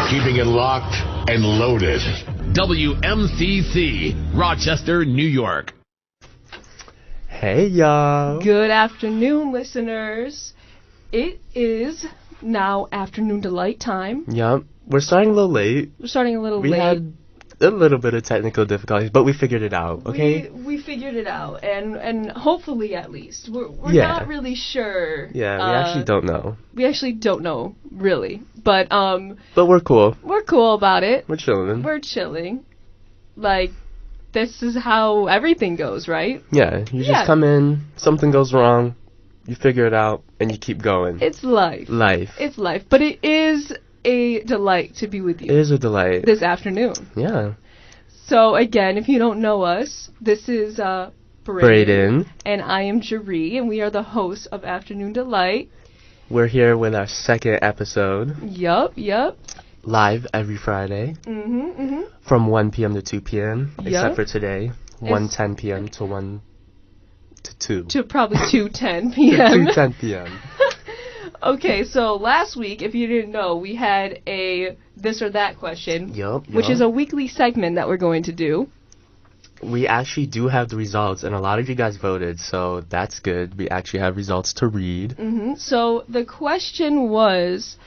keeping it locked and loaded. WMCC, Rochester, New York. Hey, y'all. Good afternoon, listeners. It is now afternoon delight time. Yup. We're starting a little late. We're starting a little We late. had a little bit of technical difficulties, but we figured it out, okay? We figured it out, and hopefully at least. We're Yeah. not really sure. Yeah, we actually don't know. We actually don't know, really. But we're cool. we're cool about it. We're chilling. We're chilling. Like, this is how everything goes, right? Yeah, you Yeah. just come in, something goes wrong, you figure it out, and you keep going. It's life. Life. It's life. But it is a delight to be with It you is a delight. this afternoon. Yeah. So, again, if you don't know us, this is Brayden. and I am Jaree, and we are the hosts of Afternoon Delight. We're here with our second episode, Yup. live every Friday from 1 p.m. to 2 p.m., Yup. except for today, 1:10 p.m. to 1 to 2. To probably 2:10 p.m. 2:10 p.m. Okay, so last week, if you didn't know, we had a this or that question, Yup. which is a weekly segment that we're going to do. We actually do have the results, and a lot of you guys voted, so that's good. We actually have results to read. So the question was,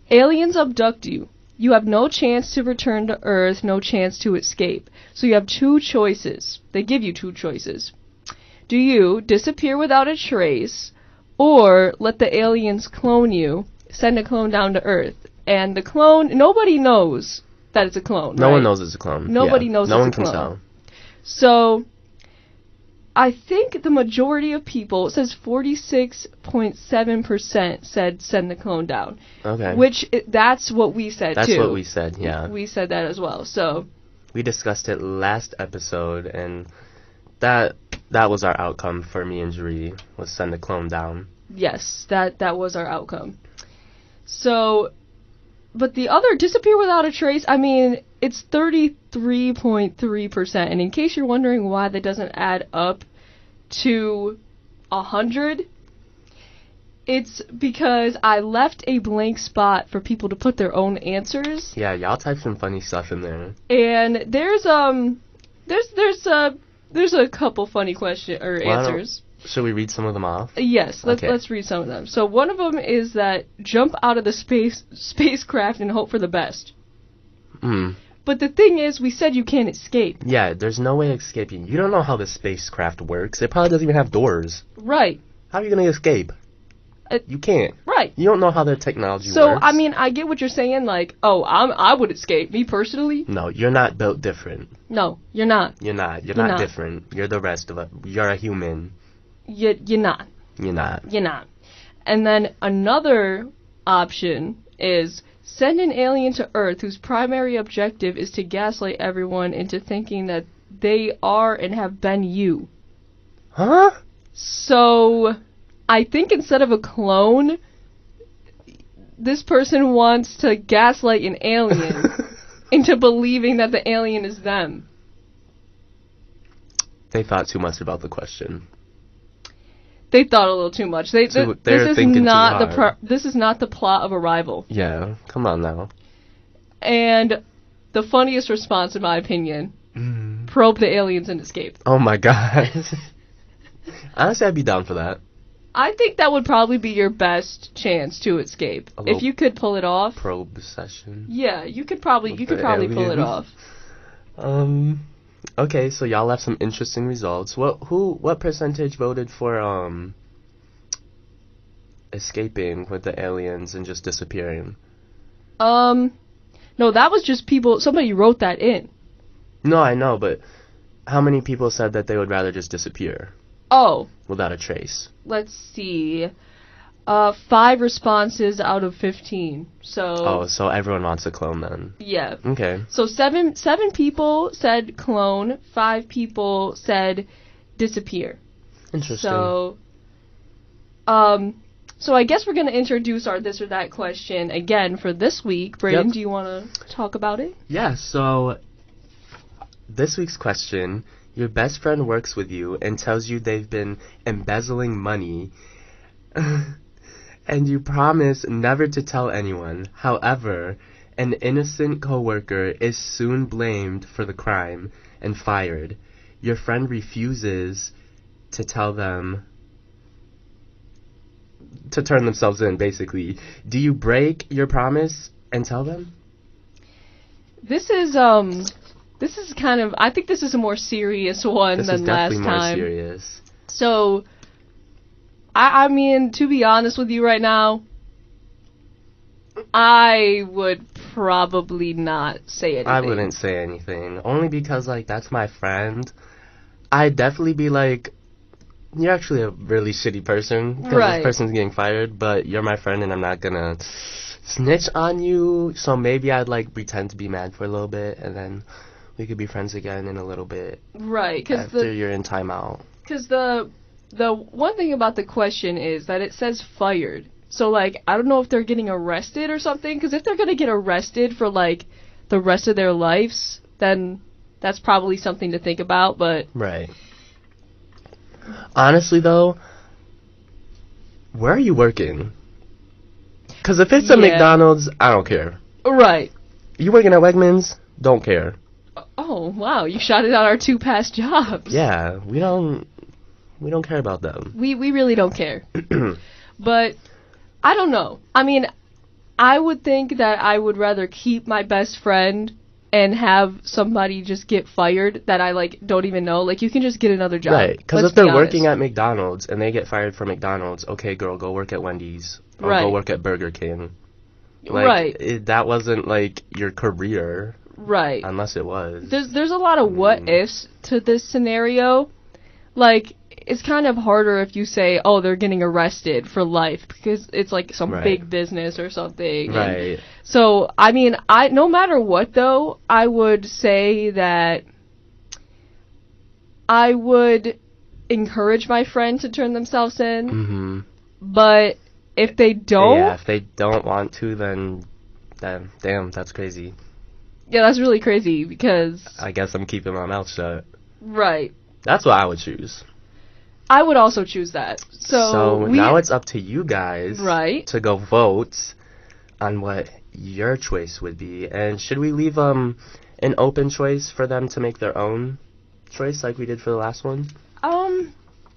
aliens abduct you. You have no chance to return to Earth, no chance to escape. So you have two choices. They give you two choices. Do you disappear without a trace, or let the aliens clone you, send a clone down to Earth? And the clone, nobody knows that it's a clone, No right? one knows it's a clone. Nobody knows no it's one a can clone. tell. So, I think the majority of people, it says 46.7% said send the clone down. Okay. That's what we said, That's too. what we said, yeah. We said that as well. So, We discussed it last episode, and that was our outcome for me and Jaree, was send the clone down. yes, that was our outcome. So, but the other, disappear without a trace, I mean, it's 33.3%. And in case you're wondering why that doesn't add up to 100, it's because I left a blank spot for people to put their own answers. Yeah, y'all typed some funny stuff in there. And there's a couple funny answers. Should we read some of them off? Yes, Okay. let's read some of them. So one of them is that jump out of the spacecraft and hope for the best. But the thing is, we said you can't escape. Yeah, there's no way of escaping. You don't know how the spacecraft works. It probably doesn't even have doors. Right. How are you going to escape? You can't. Right. You don't know how their technology So, works. I mean, I get what you're saying, like, I would escape. Me personally, No, you're not built different. no, you're not. You're not. You're You're not not. different. You're the rest of us. You're a human. You're not. You're not. You're not. And then another option is send an alien to Earth whose primary objective is to gaslight everyone into thinking that they are and have been you. Huh? So, I think instead of a clone, this person wants to gaslight an alien into believing that the alien is them. They thought too much about the question. They thought a little too much. They're thinking too hard. This is not the plot of Arrival. Yeah, come on now. And the funniest response, in my opinion, probe the aliens and escape. Oh my god. Honestly, I'd be down for that. I think that would probably be your best chance to escape. A little If you could pull it off. Probe session. Yeah, you could probably pull it off. Okay, so y'all left some interesting results. What percentage voted for escaping with the aliens and just disappearing? No, that was just people. Somebody wrote that in. No, I know, but how many people said that they would rather just disappear Oh, without a trace? let's see. 5 responses out of 15. So So everyone wants a clone then. yeah. Okay. So seven people said clone, 5 people said disappear. Interesting. So I guess we're going to introduce our this or that question again for this week. Brayden, Yep. do you want to talk about it? Yeah, so this week's question, your best friend works with you and tells you they've been embezzling money and you promise never to tell anyone. However, An innocent coworker is soon blamed for the crime and fired. Your friend refuses to tell them to turn themselves in, basically. Do you break your promise and tell them? This is kind of, I think this is a more serious one This than is last definitely more time. serious. So, I mean, to be honest with you right now, I would probably not say anything. I wouldn't say anything. Only because, like, that's my friend. I'd definitely be like, you're actually a really shitty person. Because Right. this person's getting fired, but you're my friend and I'm not gonna snitch on you. So maybe I'd, like, pretend to be mad for a little bit and then we could be friends again in a little bit. Right, because After you're in timeout. the one thing about the question is that it says fired. So, like, I don't know if they're getting arrested or something, because if they're going to get arrested for, like, the rest of their lives, then that's probably something to think about, but... Right. Honestly, though, where are you working? Because if it's a Yeah. McDonald's, I don't care. Right. You working at Wegmans? Don't care. Oh, wow, you shouted out our 2 past jobs. Yeah, we don't care about them. We really don't care. But, I don't know. I mean, I would think that I would rather keep my best friend and have somebody just get fired that I, like, don't even know. Like, you can just get another job. Right, because Let's if they're be honest. working at McDonald's and they get fired from McDonald's, okay, girl, go work at Wendy's. Or Right. go work at Burger King. Like, Right. that wasn't, like, your career, Right. unless it was. There's a lot of what ifs to this scenario. Like, it's kind of harder if you say, oh, they're getting arrested for life because it's like some Right. big business or something. And Right. so, I mean, no matter what though, I would say that I would encourage my friend to turn themselves in, Mm-hmm. but if they don't, Yeah, if they don't want to, then damn, that's crazy. yeah, that's really crazy because, I guess I'm keeping my mouth shut. right. That's what I would choose. I would also choose that. So now it's up to you guys right. to go vote on what your choice would be. And should we leave an open choice for them to make their own choice like we did for the last one?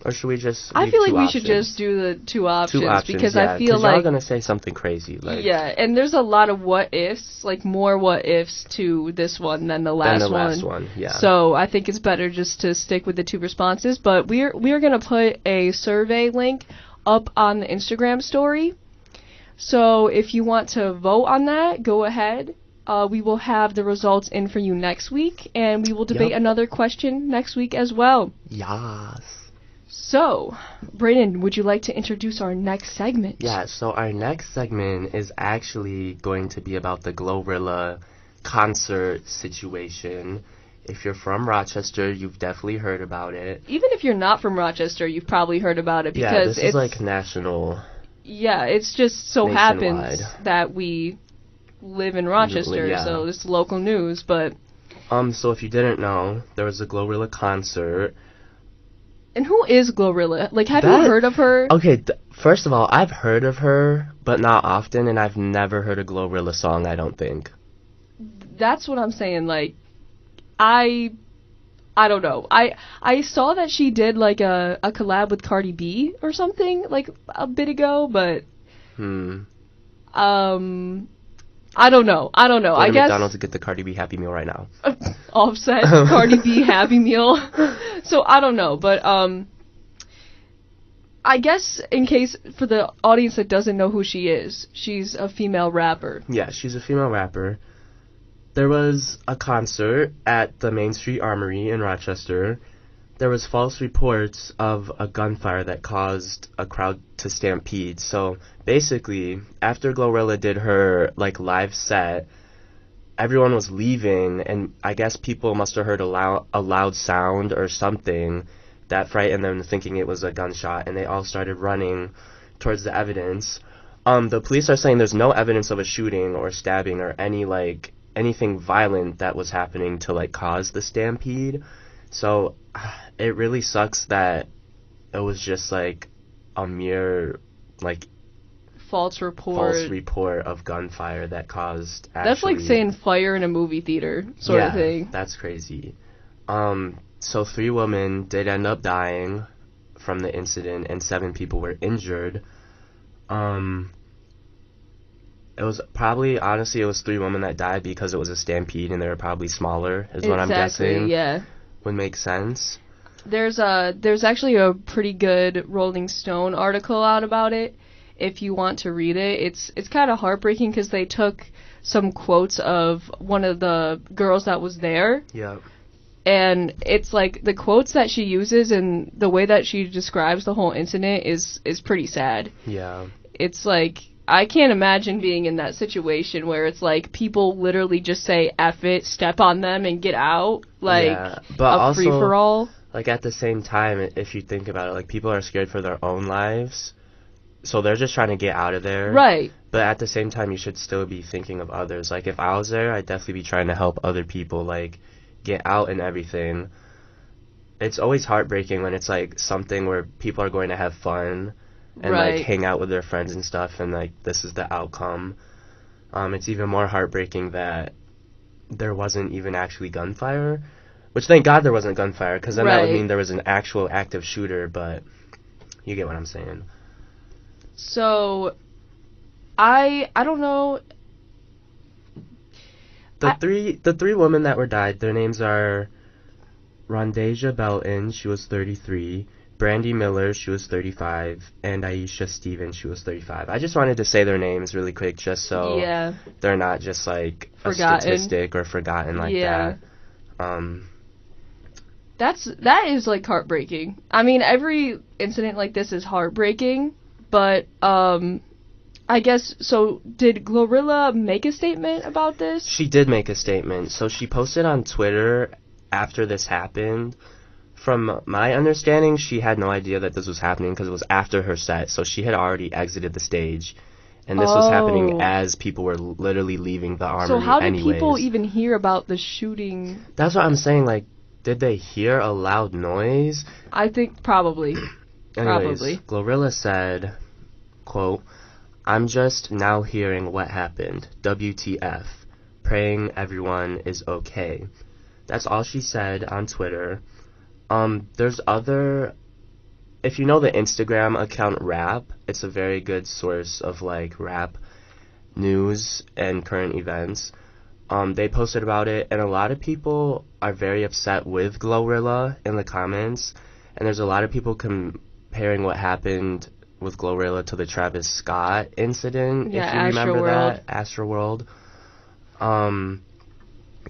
Or should we just I leave feel like two we options? should just do the two options, Two options, because yeah, I feel 'cause y'all like gonna say something crazy, like yeah, and there's a lot of what ifs, like more what ifs to this one than the last than the one. last one. Yeah. So I think it's better just to stick with the 2 responses. But we're gonna put a survey link up on the Instagram story. So if you want to vote on that, go ahead. We will have the results in for you next week, and we will debate Yep. another question next week as well. Yas. So, Brayden, would you like to introduce our next segment? Yeah, so our next segment is actually going to be about the Glorilla concert situation. If you're from Rochester, you've definitely heard about it. Even if you're not from Rochester, you've probably heard about it Yeah, because this is like national. yeah, it's just so nationwide. happens that we live in Rochester, Yeah. so it's local news. But So if you didn't know, there was a Glorilla concert. and who is Glorilla? Like, have you That- heard of her? Okay, first of all, I've heard of her, but not often, and I've never heard a Glorilla song, I don't think. That's what I'm saying. Like, I don't know. I saw that she did like a collab with Cardi B or something like a bit ago, but I don't know. Go I to guess McDonald's to get the Cardi B Happy Meal right now. Offset, Cardi B, Happy Meal. So I don't know, but I guess in case for the audience that doesn't know who she is, she's a female rapper. Yeah, she's a female rapper. There was a concert at the Main Street Armory in Rochester. There was false reports of a gunfire that caused a crowd to stampede. So basically, after Glorilla did her like live set, everyone was leaving, and I guess people must have heard a loud sound or something that frightened them, thinking it was a gunshot, and they all started running towards the evidence. The police are saying there's no evidence of a shooting or stabbing or anything violent that was happening to like cause the stampede. So it really sucks that it was just like a mere like false report. false report of gunfire that caused. That's like actually- saying fire in a movie theater sort of thing. That's crazy. So 3 women did end up dying from the incident, and 7 people were injured. It was probably, honestly, it was 3 women that died because it was a stampede and they were probably smaller, is what I'm guessing. Yeah. Would make sense. There's actually a pretty good Rolling Stone article out about it. If you want to read it, it's kind of heartbreaking because they took some quotes of one of the girls that was there, Yeah. and it's like the quotes that she uses and the way that she describes the whole incident is pretty sad. Yeah. It's like, I can't imagine being in that situation where it's like people literally just say F it, step on them, and get out. Like, Yeah, but a also, free-for-all. Like, at the same time, if you think about it, like, people are scared for their own lives, so they're just trying to get out of there. Right. But at the same time, you should still be thinking of others. Like, if I was there, I'd definitely be trying to help other people, like, get out and everything. It's always heartbreaking when it's, like, something where people are going to have fun and, Right. like, hang out with their friends and stuff, and, like, this is the outcome. It's even more heartbreaking that there wasn't even actually gunfire, which thank God there wasn't gunfire, because then that would Right. mean there was an actual active shooter, but you get what I'm saying. So, I don't know. The three women that were died, their names are Rondasia Belton, she was 33, Brandy Miller, she was 35, and Aisha Stevens, she was 35. I just wanted to say their names really quick just so Yeah. they're not just like Forgotten. a statistic or forgotten like Yeah. that. That is like heartbreaking. I mean, every incident like this is heartbreaking, but I guess, so did Glorilla make a statement about this? She did make a statement. So she posted on Twitter after this happened. From my understanding, she had no idea that this was happening because it was after her set, so she had already exited the stage. And this was happening Oh. as people were literally leaving the armory So how did anyways. people even hear about the shooting? That's what I'm saying, like, did they hear a loud noise? I think probably. Anyways, Probably. Glorilla said, quote, "I'm just now hearing what happened. WTF. Praying everyone is okay." That's all she said on Twitter. There's other... If you know the Instagram account Rap, it's a very good source of, like, rap news and current events. They posted about it, and a lot of people are very upset with Glorilla in the comments, and there's a lot of people comparing what happened with Glorilla to the Travis Scott incident, Yeah, if you remember that, Astroworld.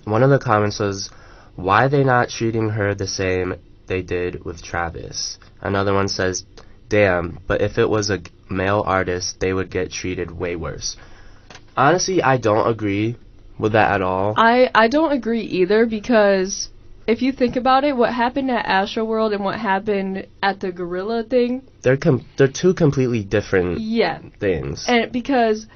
One of the comments was, "Why they not treating her the same they did with Travis?" Another one says, "Damn, but if it was a male artist, they would get treated way worse." Honestly, I don't agree with that at all. I don't agree either, because if you think about it, what happened at Astroworld and what happened at the Gorilla thing, They're two completely different yeah. things. And because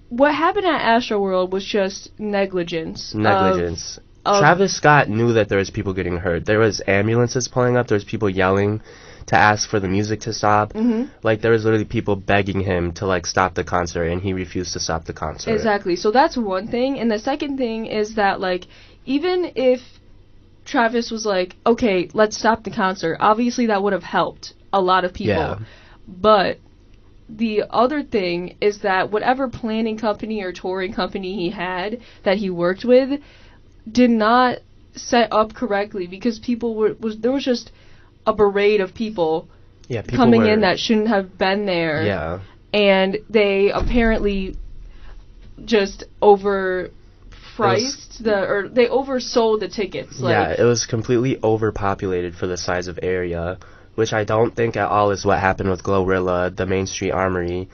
what happened at Astroworld was just negligence. Negligence. of- Travis Scott knew that there was people getting hurt. There was ambulances pulling up. There was people yelling to ask for the music to stop. Mhm. Like, there was literally people begging him to, like, stop the concert, and he refused to stop the concert. Exactly. So that's one thing. And the second thing is that, like, even if Travis was like, okay, let's stop the concert, obviously that would have helped a lot of people. Yeah. But the other thing is that whatever planning company or touring company he had that he worked with did not set up correctly, because people there was just a parade of people Yeah, people coming were, in that shouldn't have been there. Yeah. And they apparently just they oversold the tickets. Like, Yeah, it was completely overpopulated for the size of area, which I don't think at all is what happened with Glorilla, the Main Street Armory.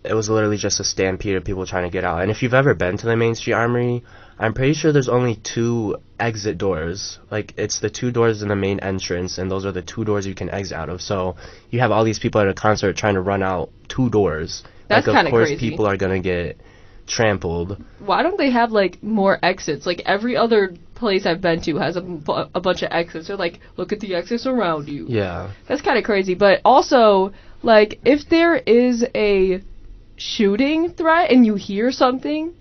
It was literally just a stampede of people trying to get out. And if you've ever been to the Main Street Armory, I'm pretty sure there's only 2 exit doors. Like, it's the 2 doors in the main entrance, and those are the 2 doors you can exit out of. So you have all these people at a concert trying to run out 2 doors. That's like, kinda of course, crazy. people are gonna get trampled. why don't they have, like, more exits? Like, every other place I've been to has a bunch of exits. They're like, look at the exits around you. Yeah. That's kind of crazy. But also, Like, if there is a shooting threat and you hear something,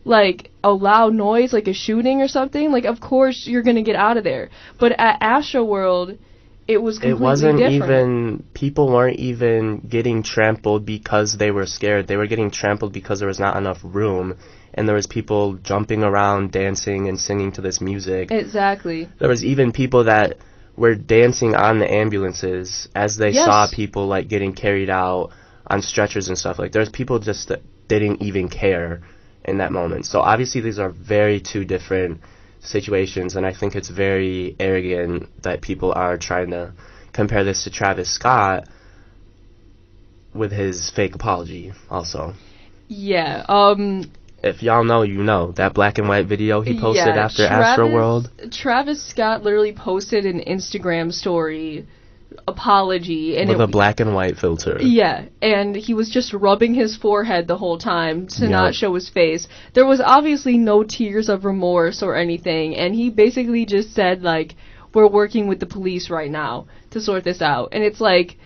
like a loud noise, like a shooting or something, like, of course you're gonna get out of there. But at Astroworld, it was completely It wasn't different. even, people weren't even getting trampled because they were scared. They were getting trampled because there was not enough room, and there was people jumping around, dancing and singing to this music. Exactly. There was even people that were dancing on the ambulances as they Yes. saw people, like, getting carried out on stretchers and stuff. Like, there's people just that didn't even care in that moment. So obviously these are very two different situations, and I think it's very arrogant that people are trying to compare this to Travis Scott with his fake apology also. Yeah. If y'all know, you know. That black and white video he posted Yeah, after Astroworld. Travis Scott literally posted an Instagram story apology, and With a black and white filter. Yeah, and he was just rubbing his forehead the whole time to Yep. not show his face. There was obviously no tears of remorse or anything, and he basically just said, like, we're working with the police right now to sort this out. And it's like,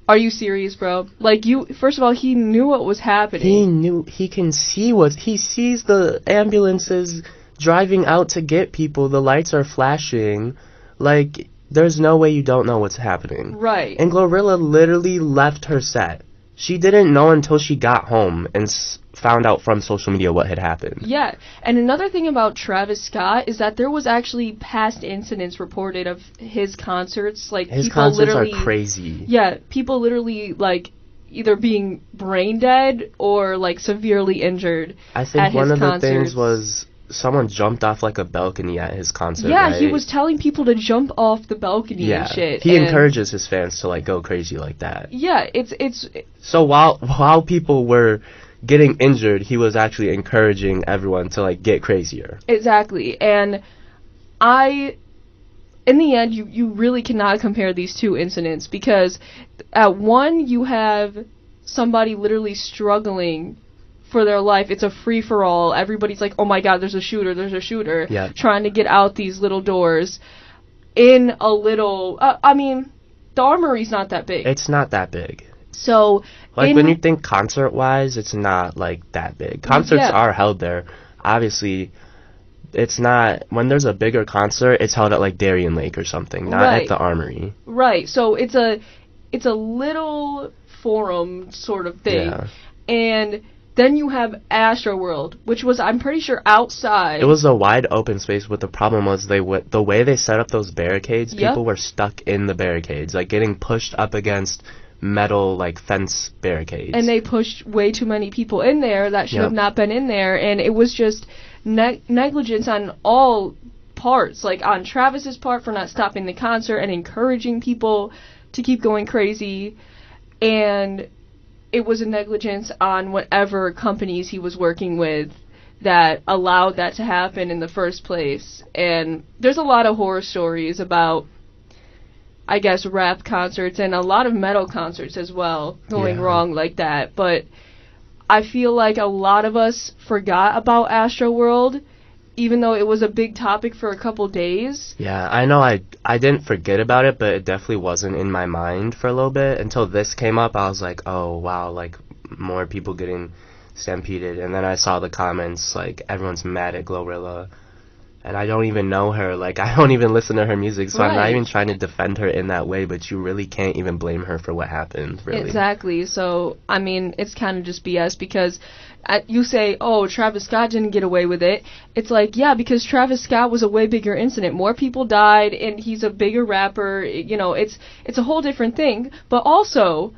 are you serious, bro? Like, first of all, he knew what was happening. He knew, he can see what, he sees the ambulances driving out to get people, the lights are flashing, like, there's no way you don't know what's happening. Right. And Glorilla literally left her set. She didn't know until she got home and found out from social media what had happened. Yeah, and another thing about Travis Scott is that there was actually past incidents reported of his concerts. Like, His people concerts are literally, crazy. yeah, people literally, like, either being brain dead or, like, severely injured I at think his one of the concerts. things was someone jumped off like a balcony at his concert. Yeah, right? he was telling people to jump off the balcony Yeah, and shit. he and encourages his fans to like go crazy like that. Yeah, it's So while people were getting injured, he was actually encouraging everyone to like get crazier. exactly. And in the end, you really cannot compare these two incidents, because at one, you have somebody literally struggling for their life. It's a free-for-all. Everybody's like, oh my god, there's a shooter, Yeah. trying to get out these little doors in a little, I mean, the armory's not that big. It's not that big. So, Like, in- when you think concert-wise, it's not, like, that big. Concerts Yeah. are held there. Obviously, it's not... When there's a bigger concert, it's held at, like, Darien Lake or something, not Right. at the Armory. Right, so it's a little forum sort of thing. Yeah. And then you have Astroworld, which was, I'm pretty sure, outside. It was a wide open space, but the problem was the way they set up those barricades, Yep. people were stuck in the barricades, like, getting pushed up against metal, like, fence barricades. And they pushed way too many people in there that should have Yep. not been in there, and it was just negligence on all parts, like on Travis's part for not stopping the concert and encouraging people to keep going crazy, and it was a negligence on whatever companies he was working with that allowed that to happen in the first place. And there's a lot of horror stories about, I guess, rap concerts and a lot of metal concerts as well going Yeah. wrong like that. But I feel like a lot of us forgot about Astroworld, even though it was a big topic for a couple days. Yeah, I know I didn't forget about it, but it definitely wasn't in my mind for a little bit. Until this came up, I was like, oh, wow, like, more people getting stampeded. And then I saw the comments, like, everyone's mad at Glorilla. And I don't even know her, like, I don't even listen to her music, so I'm not Right. even trying to defend her in that way, but you really can't even blame her for what happened, really. Exactly. So, I mean, it's kind of just BS, because you say, oh, Travis Scott didn't get away with it. It's like, yeah, because Travis Scott was a way bigger incident. More people died, and he's a bigger rapper. You know, it's a whole different thing. But also,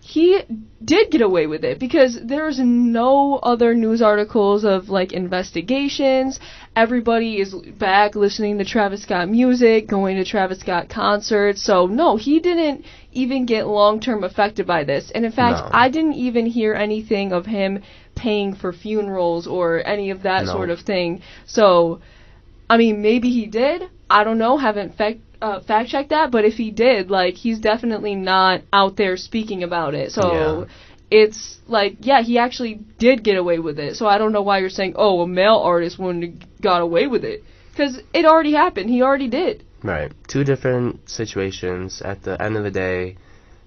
he did get away with it, because there's no other news articles of, like, investigations. Everybody is back listening to Travis Scott music, going to Travis Scott concerts. So, no, he didn't even get long-term affected by this. And in fact, No. I didn't even hear anything of him paying for funerals or any of that No. sort of thing. So, I mean, maybe he did. I don't know. Haven't fact-checked that. But if he did, like, he's definitely not out there speaking about it. So, Yeah. it's like, yeah, he actually did get away with it. So I don't know why you're saying, oh, a male artist wouldn't have got away with it. Because it already happened. He already did. Right. Two different situations. At the end of the day,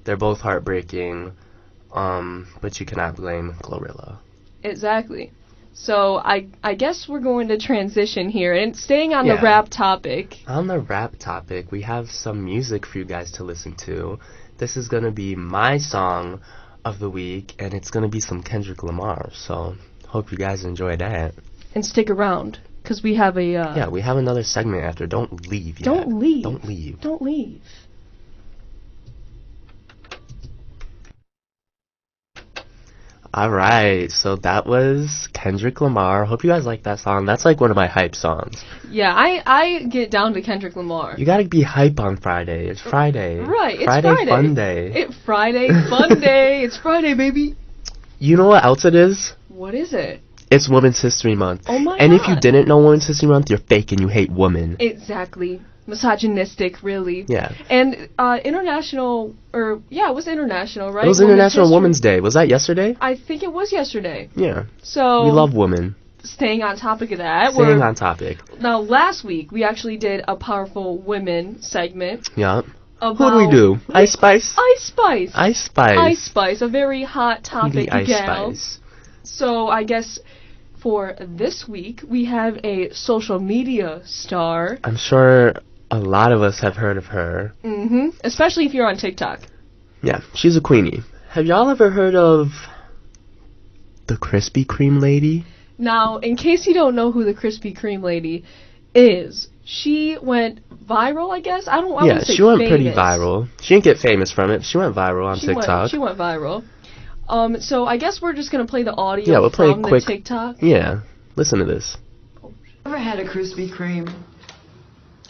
They're both heartbreaking, but you cannot blame Glorilla. Exactly. So I guess we're going to transition here, and staying on the Yeah. rap topic. On the rap topic, we have some music for you guys to listen to. This is gonna be my song of the week, and it's gonna be some Kendrick Lamar. So hope you guys enjoy that. And stick around, because we have a... Yeah, we have another segment after. Don't leave yet. Don't leave. Don't leave. Don't leave. Alright, so that was Kendrick Lamar. Hope you guys like that song. That's like one of my hype songs. Yeah, I get down to Kendrick Lamar. You gotta be hype on Friday. It's Friday. Right, it's Friday fun day. Friday fun day. It's Friday, baby. You know what else it is? What is it? It's Women's History Month. Oh my And god. if you didn't know Women's History Month, you're fake and you hate women. Exactly. Misogynistic, really. Yeah. And international, it was international, right? It was International Women's Day. Was that yesterday? I think it was yesterday. Yeah. So We love women. staying on topic of that. Staying on topic. Now, last week we actually did a powerful women segment. Yeah. About Who do we do? Ice Spice? Ice Spice. Ice Spice. Ice Spice, a very hot topic, The Ice gal. Spice. So I guess for this week we have a social media star. I'm sure a lot of us have heard of her. Especially if you're on TikTok. Yeah, she's a queenie. Have y'all ever heard of the Krispy Kreme lady? Now, in case you don't know who the Krispy Kreme lady is, she went viral, I guess. I Yeah, wouldn't say she went famous. pretty viral. She didn't get famous from it, but she went viral on TikTok. She went viral. So I guess we're just gonna play the audio Yeah, we'll play from a quick- the TikTok. Yeah, listen to this. Ever had a Krispy Kreme?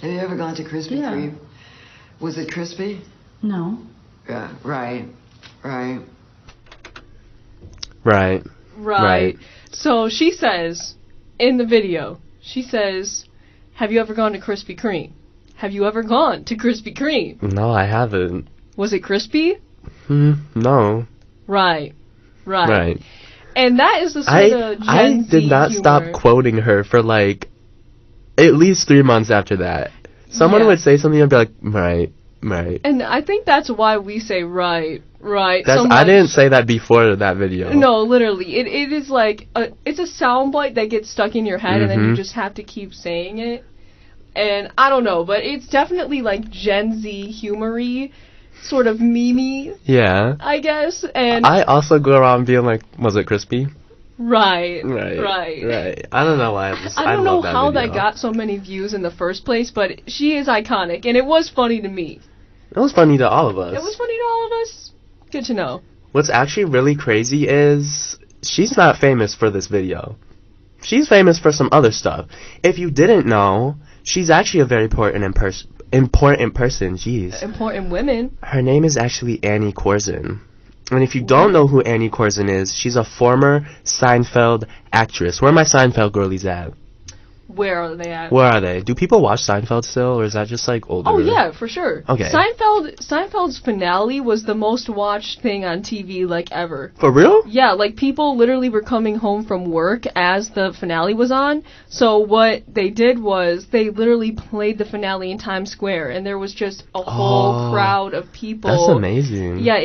Have you ever gone to Krispy Yeah. Kreme? Was it crispy? No. Yeah, right. Right. Right. Right. So she says in the video, she says, "Have you ever gone to Krispy Kreme? Have you ever gone to Krispy Kreme? No, I haven't. Was it crispy?" No. Right. Right. And that is the sort I of Gen Z did not humor. stop quoting her for like at least 3 months after that. Someone Yeah. would say something and I'd be like, right. And I think that's why we say right That's so I much. didn't say that before that video. No, literally. It is like it's a soundbite that gets stuck in your head and then you just have to keep saying it. And I don't know, but it's definitely like Gen Z humory, sort of meme-y, Yeah. I guess. And I also go around being like, was it crispy? right. Right. I don't know why. I don't know love that how video. that got so many views in the first place, but she is iconic, and it was funny to me. It was funny to all of us. It was funny to all of us. Good to know. What's actually really crazy is she's not famous for this video. She's famous for some other stuff. If you didn't know, she's actually a very important person. Jeez. Important women. Her name is actually Annie Corzin. And if you don't know who Annie Corzin is, she's a former Seinfeld actress. Where are my Seinfeld girlies at? Where are they at? Where are they? Do people watch Seinfeld still, or is that just like older? Oh yeah, for sure. Okay. Seinfeld's finale was the most watched thing on TV like ever. For real? Yeah, like people literally were coming home from work as the finale was on. So what they did was they literally played the finale in Times Square, and there was just a whole crowd of people. That's amazing. Yeah,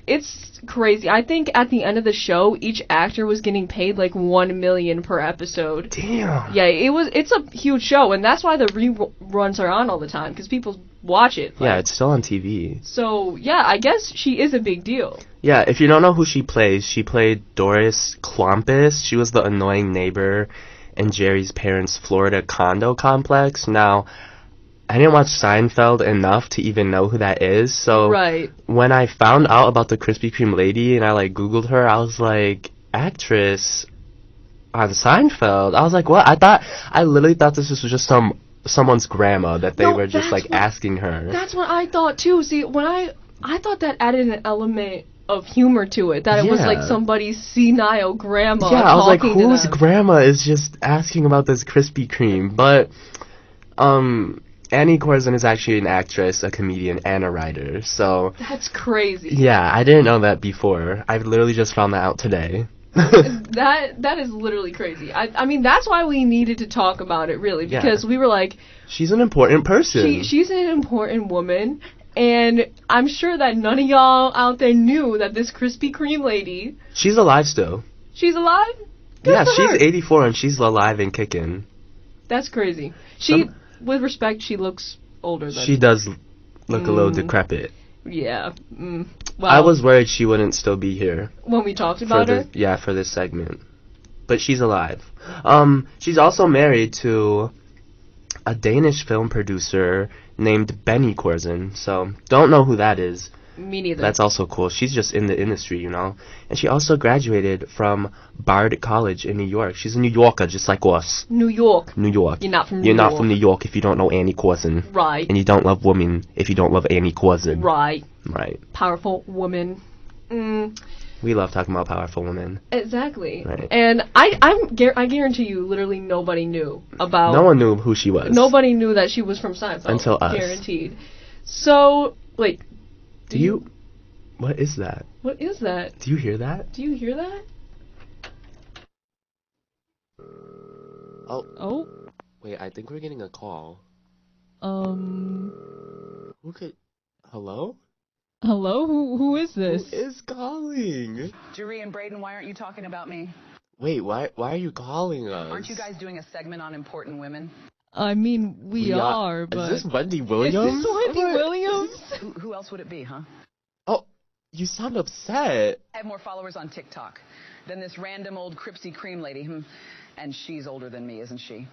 it's crazy. I think at the end of the show, each actor was getting paid like $1 million per episode. Damn. Yeah, it's a huge show, and that's why the reruns are on all the time, because people watch it. Yeah, like. it's still on TV. So, yeah, I guess she is a big deal. Yeah, if you don't know who she plays, she played Doris Clompus. She was the annoying neighbor in Jerry's parents' Florida condo complex. Now, I didn't watch Seinfeld enough to even know who that is, so Right. when I found out about the Krispy Kreme lady and I like Googled her, I was like, actress on Seinfeld. I was like, what? I literally thought this was just someone's grandma that they No, were just that's like what- asking her. That's what I thought, too. See, when I thought that added an element of humor to it, that it was Yeah. like somebody's senile grandma Yeah, I was like, talking to whose them. grandma is just asking about this Krispy Kreme? But, Annie Corzin is actually an actress, a comedian, and a writer. So, That's crazy. yeah, I didn't know that before. I literally just found that out today. That is literally crazy. I mean, that's why we needed to talk about it, really, Yeah. because we were like, She's an important person. she's an important woman. And I'm sure that none of y'all out there knew that this Krispy Kreme lady, She's alive still. she's alive? Good Yeah, for she's her. 84 and she's alive and kicking. That's crazy. She, with respect, she looks older than. She does look a little decrepit. Yeah. Well, I was worried she wouldn't still be here when we talked for about her. for this segment. But she's alive. She's also married to a Danish film producer named Benny Corzen. So, don't know who that is. Me neither. That's also cool. She's just in the industry, you know. And she also graduated from Bard College in New York. She's a New Yorker, just like us. New York. New York. You're not from New You're York. not from New York if you don't know Annie Corson. Right. And you don't love women if you don't love Annie Corson. Right. Right. Powerful woman. We love talking about powerful women. Exactly. Right. And I guarantee you, literally nobody knew about. No one knew who she was. Nobody knew that she was from Seinfeld. Until us. Guaranteed. So, wait. Do you... What is that? What is that? Do you hear that? Do you hear that? Oh. Wait, I think we're getting a call. Who could... Hello? Hello? Who is this? Who is calling? Jerry and Braden, why aren't you talking about me? Wait, why are you calling us? Aren't you guys doing a segment on important women? I mean, we are, but... Is this Wendy Williams? Is this Wendy Williams? Who else would it be, huh? Oh, you sound upset. I have more followers on TikTok than this random old Krispy Kreme lady. And she's older than me, isn't she?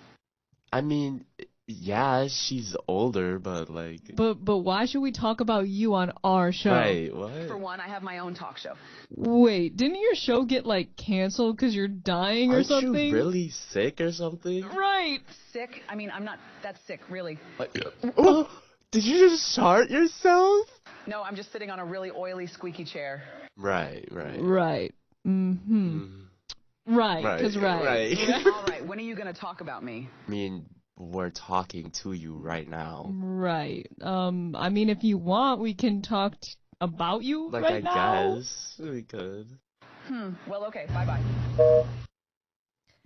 I mean, yeah, she's older, but like... But why should we talk about you on our show? Right, what? For one, I have my own talk show. Wait, didn't your show get, like, canceled because you're dying or Aren't something? you really sick or something? Right. Sick? I mean, I'm not that sick, really. Oh, did you just shart yourself? No, I'm just sitting on a really oily, squeaky chair. Right. Right. Mm-hmm. Right, because right. All right, when are you going to talk about me? I mean, we're talking to you right now. Right. I mean, if you want, we can talk about you Like, right now. I guess we could. Well, okay, bye-bye.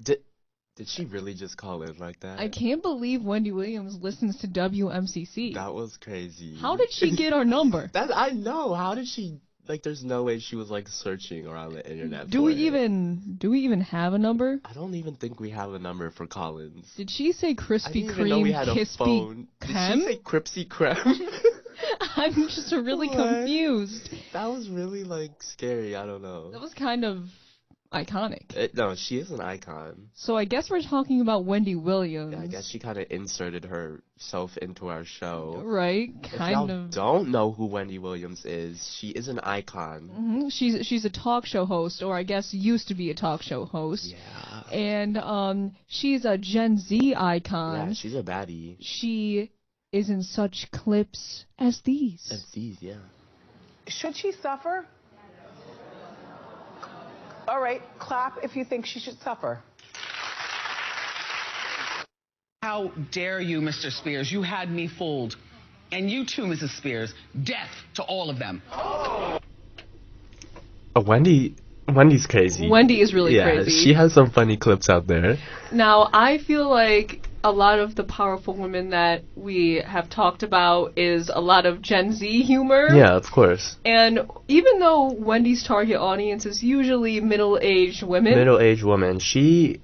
Did she really just call in like that? I can't believe Wendy Williams listens to WMCC. That was crazy. How did she get our number? I know. How did she... Like, there's no way she was, like, searching around the internet Do we even have a number? I don't even think we have a number for Collins. Did she say I Krispy didn't even know we had Kreme, a Kispy phone. Kreme? Did she say Cripsy Kreme? I'm just really What? confused. That was really, like, scary. I don't know. That was kind of iconic. No, she is an icon. So I guess we're talking about Wendy Williams. Yeah, I guess she kind of inserted herself into our show. Right, If kind y'all of. don't know who Wendy Williams is, she is an icon. She's a talk show host, or I guess used to be a talk show host. Yeah. And she's a Gen Z icon. Yeah, she's a baddie. She is in such clips as these. As these, yeah. Should she suffer? All right, clap if you think she should suffer. How dare you, Mr. Spears? You had me fooled. And you too, Mrs. Spears. Death to all of them. Wendy's crazy. Wendy is really crazy. Yeah, she has some funny clips out there. Now, I feel like a lot of the powerful women that we have talked about is a lot of Gen Z humor. Yeah, of course. And even though Wendy's target audience is usually middle-aged women, Middle-aged woman. She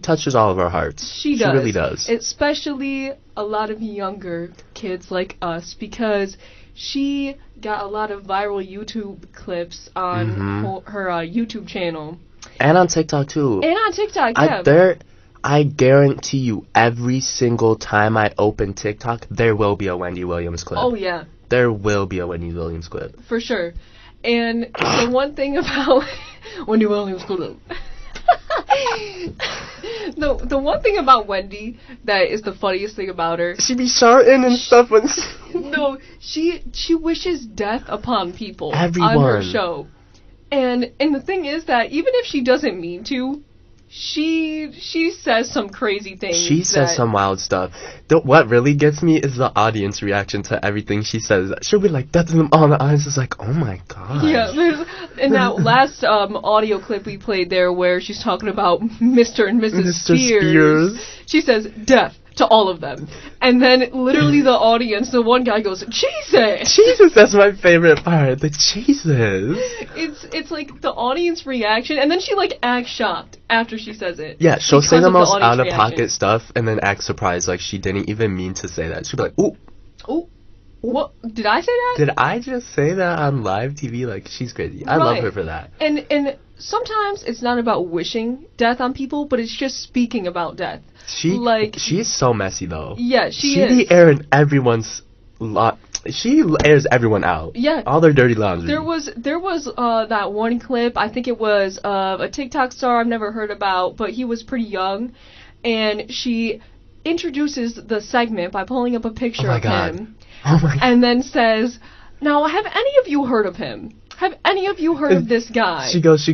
touches all of our hearts. she does. She really does. Especially a lot of younger kids like us, because she got a lot of viral YouTube clips on her YouTube channel. And on TikTok, too. And on TikTok, yeah. I guarantee you, every single time I open TikTok, there will be a Wendy Williams clip. Oh, yeah. There will be a Wendy Williams clip. For sure. And the one thing about Wendy Williams clip. The one thing about Wendy that is the funniest thing about her. She be shouting and stuff. No, she wishes death upon people Everyone. on her show. And the thing is that even if she doesn't mean to, she says some crazy things. She says some wild stuff. What really gets me is the audience reaction to everything she says. She'll be like, "That's them on the audience is like, oh my god." Yeah, in that last audio clip we played there where she's talking about Mr. and Mrs. Spears. She says, "Death to all of them. And then literally the audience, the one guy goes, Jesus! Jesus, that's my favorite part. The Jesus. It's like the audience reaction, and then she like acts shocked after she says it. Yeah, she'll say because the of most audience out-of-pocket reaction. stuff and then act surprised like she didn't even mean to say that. She'll be like, ooh, Oh, what? Did I say that? did I just say that on live TV? Like, she's crazy. I love Right. her for that. And sometimes it's not about wishing death on people, but it's just speaking about death. She's so messy, though. Yeah, she be is. airing everyone's she airs everyone out. Yeah. All their dirty laundry. There was that one clip, I think it was a TikTok star I've never heard about, but he was pretty young, and she introduces the segment by pulling up a picture of him, Oh my god. and then says, "Now, have any of you heard of him? Have any of you heard of this guy?" She goes,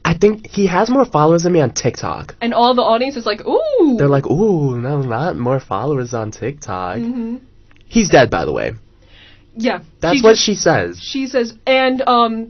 I think he has more followers than me on TikTok. And all the audience is like, "Ooh." They're like, ooh, no, not more followers on TikTok. Mhm. He's dead, by the way. Yeah. That's what she says. She says, and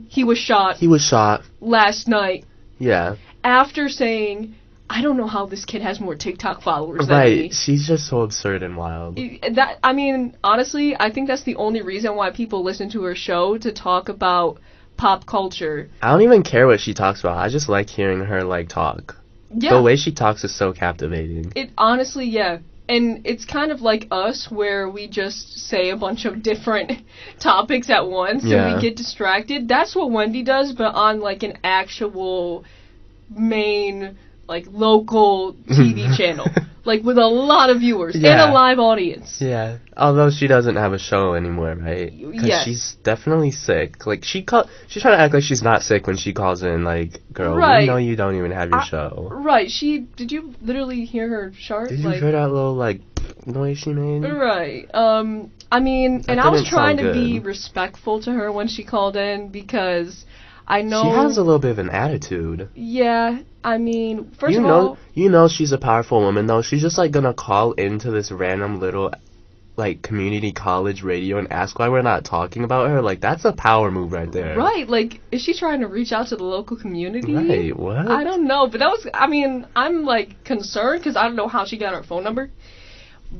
he was shot He was shot. last night Yeah. after saying, "I don't know how this kid has more TikTok followers than me." Right. She's just so absurd and wild. That, I mean, honestly, I think that's the only reason why people listen to her show, to talk about pop culture. I don't even care what she talks about. I just like hearing her, like, talk. Yeah. The way she talks is so captivating. It honestly, yeah. And it's kind of like us, where we just say a bunch of different topics at once Yeah. and we get distracted. That's what Wendy does, but on like an actual main, like, local TV channel. Like, with a lot of viewers and Yeah. a live audience. Yeah. Although she doesn't have a show anymore, right? 'Cause Yes. she's definitely sick. Like, she's trying to act like she's not sick when she calls in, like, girl, Right. we know you don't even have your show. Right, did you literally hear her sharp? Did you hear that little, like, noise she made? Right. I mean, That and I was didn't trying sound to be good. respectful to her when she called in, because I know. She has a little bit of an attitude. Yeah, I mean, first you of know, all, you know she's a powerful woman, though. She's just, like, gonna call into this random little, like, community college radio and ask why we're not talking about her. Like, that's a power move right there. right, like, is she trying to reach out to the local community? Right, what? I don't know, but that was, I mean, I'm, like, concerned, because I don't know how she got her phone number.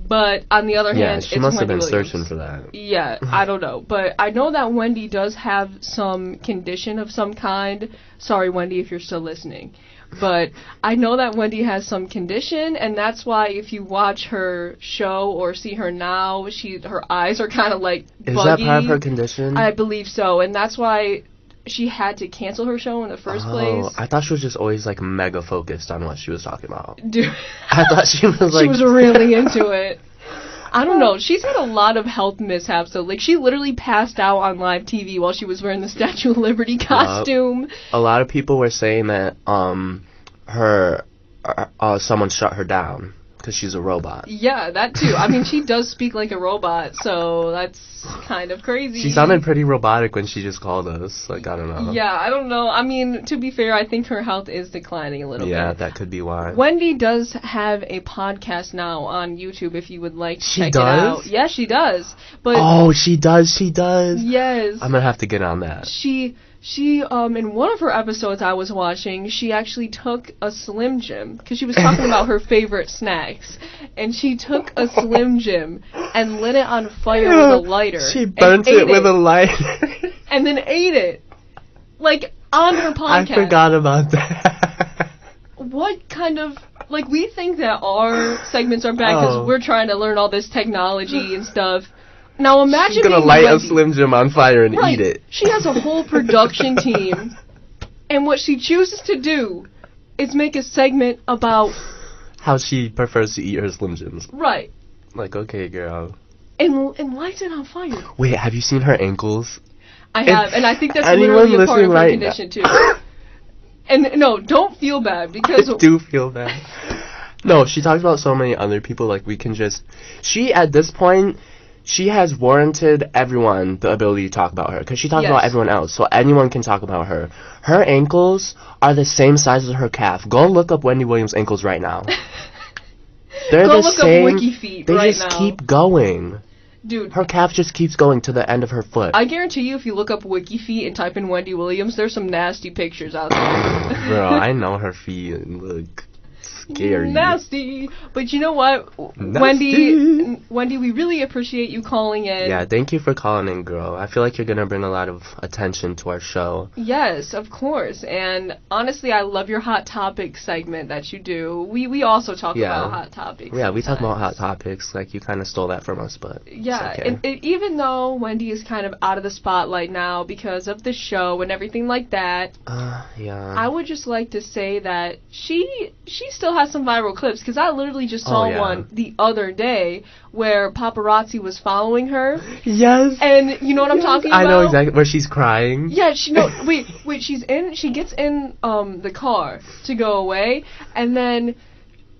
But, on the other Yeah, hand, she it's must have Wendy been Williams. searching for that. Yeah, I don't know. But I know that Wendy does have some condition of some kind. Sorry, Wendy, if you're still listening. But I know that Wendy has some condition, and that's why if you watch her show or see her now, her eyes are kind of like Is buggy. that part of her condition? I believe so, and that's why she had to cancel her show in the first place. I thought she was just always, like, mega focused on what she was talking about. Dude, I thought she was, like... she was really into it. I don't know. She's had a lot of health mishaps, though. Like, she literally passed out on live TV while she was wearing the Statue of Liberty costume. A lot of people were saying that, someone shut her down because she's a robot. Yeah, that too. I mean, she does speak like a robot, so that's kind of crazy. She sounded pretty robotic when she just called us. Like, I don't know. Yeah, I don't know. I mean, to be fair, I think her health is declining a little Yeah, bit. that could be why. Wendy does have a podcast now on YouTube if you would like to She check does? it out. Yeah, she does. But Oh, she does. yes. I'm gonna have to get on that. She in one of her episodes I was watching, she actually took a Slim Jim, because she was talking about her favorite snacks, and she took a Slim Jim and lit it on fire with a lighter. She and burnt ate it with a lighter. and then ate it, like, on her podcast. I forgot about that. What kind of, like, we think that our segments are bad because Oh. we're trying to learn all this technology and stuff. Now imagine She's gonna being light a Wendy. Slim Jim on fire and Right. eat it. She has a whole production team, and what she chooses to do is make a segment about How she prefers to eat her Slim Jims. right Like, okay, girl. and lights it on fire. Wait, have you seen her ankles? I have, and I think that's anyone literally a part of listening her right condition too. And no, don't feel bad because I do feel bad. No, she talks about so many other people, like, we can just... She, at this point, she has warranted everyone the ability to talk about her, because she talks Yes. about everyone else, so anyone can talk about her. Her ankles are the same size as her calf. Go look up Wendy Williams' ankles right now. They're Go the look same. up Wiki Feet They right just now. keep going. Dude, Her calf just keeps going to the end of her foot. I guarantee you if you look up WikiFeet and type in Wendy Williams, there's some nasty pictures out there. Bro, I know her feet look scary. Nasty. But you know what, Nasty. Wendy, we really appreciate you calling in. Yeah, thank you for calling in, girl. I feel like you're gonna bring a lot of attention to our show. Yes, of course. And honestly, I love your hot topic segment that you do. We also talk about hot topics. Yeah, we talk about hot sometimes. topics. Like, you kind of stole that from us, but Yeah, it's okay. and even though Wendy is kind of out of the spotlight now because of the show and everything like that, yeah. I would just like to say that she still has some viral clips, because I literally just saw one the other day where paparazzi was following her. Yes. And you know what I'm talking about? I know exactly where she's crying. Yeah, she gets in the car to go away, and then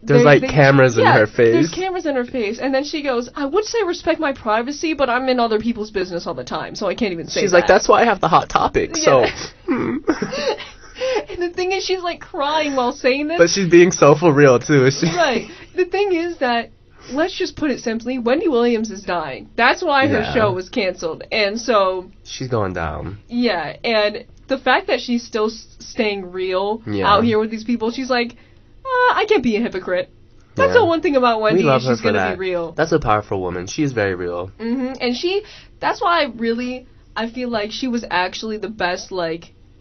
There's cameras in her face. There's cameras in her face, and then she goes, I would say respect my privacy, but I'm in other people's business all the time, so I can't even say She's that. like, that's why I have the hot topic, so... And the thing is, she's like crying while saying this. But she's being so for real, too. Right. The thing is that, let's just put it simply, Wendy Williams is dying. That's why her show was canceled. And so... She's going down. Yeah, and the fact that she's still staying real out here with these people, she's like, I can't be a hypocrite. That's the one thing about Wendy, we love she's her for going to that. be real. That's a powerful woman. She is very real. And that's why I feel like she was actually the best,